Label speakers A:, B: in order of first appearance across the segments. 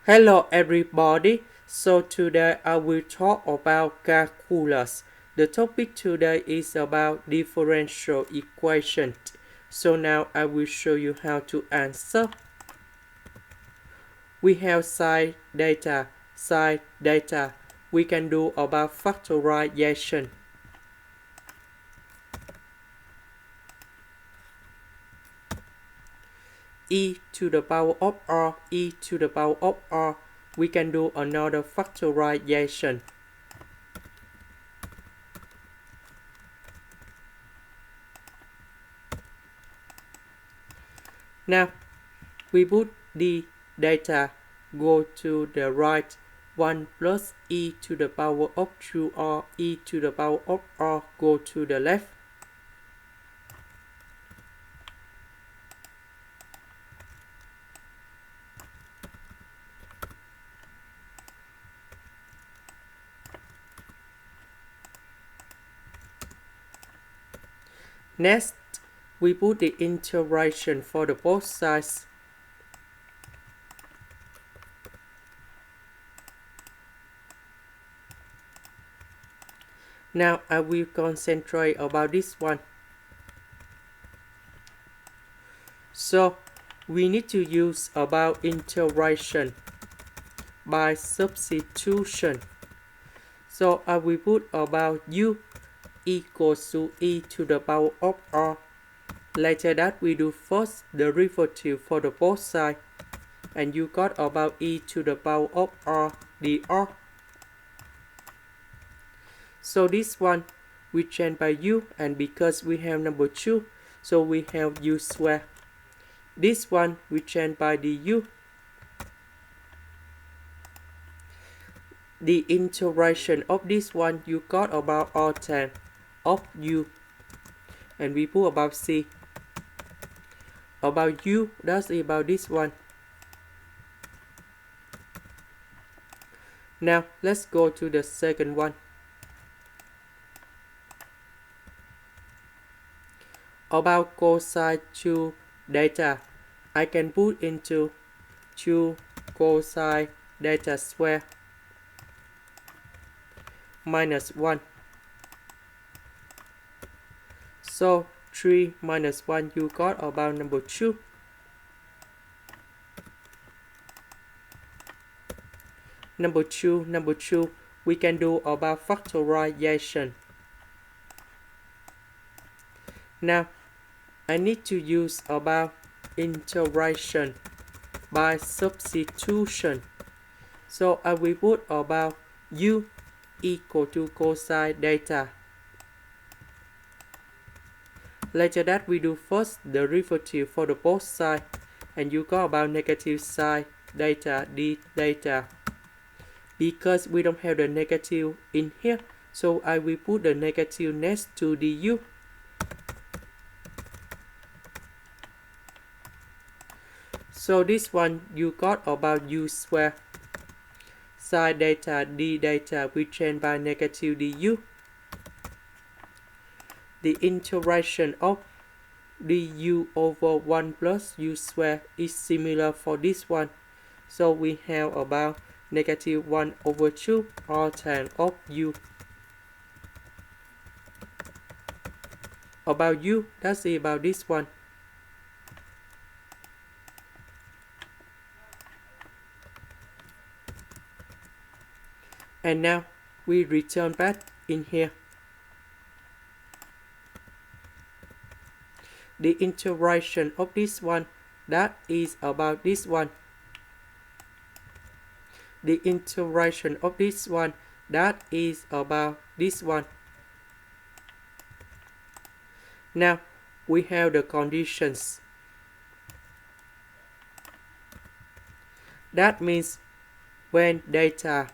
A: Hello everybody, so today I will talk about calculus. The topic today is about differential equations. So now I will show you how to answer. We have sine data. We can do about factorization. E to the power of r, e to the power of r. We can do another factorization. Now, we put the data go to the right. 1 plus e to the power of 2r, e to the power of r go to the left. Next, we put the integration for the both sides. Now I will concentrate about this one. So we need to use about integration by substitution. So I will put about u equals to e to the power of r. Later that we do first the derivative for the both sides, and you got about e to the power of r dr. So this one we change by u, and because we have number 2, so we have u square. This one we change by du. The integration of this one you got about r tan of u, and we put about c. About u, that's about this one. Now let's go to the second one. About cosine 2 data, I can put into 2 cosine data square minus 1. So 3 minus 1, you got about number 2. Number 2, we can do about factorization. Now, I need to use about integration by substitution. So I will put about u equal to cosine data. Later that we do first the derivative for the both sides, and you got about negative sine data d data. Because we don't have the negative in here, so I will put the negative next to du. So this one you got about u square. Sine data d data we change by negative du. The integration of du over 1 plus u square is similar for this one. So we have about negative 1 over 2 r tan of u. About u, that's about this one. And now we return back in here. The integration of this one, that is about this one. The integration of this one, that is about this one. Now we have the conditions. That means when data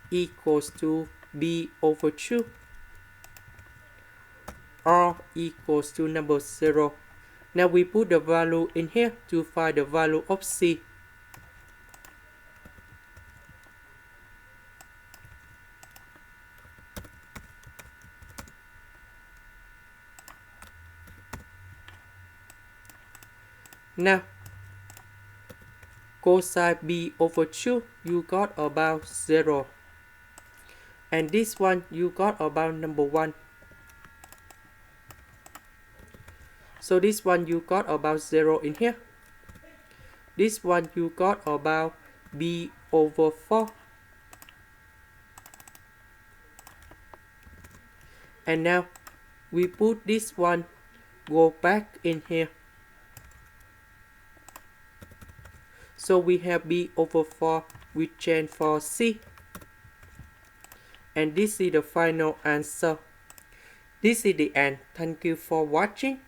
A: equals to b over 2, r equals to number 0. Now we put the value in here to find the value of c. Now cosine b over 2, you got about 0. And this one, you got about number 1. So this one, you got about 0 in here. This one, you got about b over 4. And now, we put this one, go back in here. So we have b over 4, we change for c. And this is the final answer. This is the end. Thank you for watching.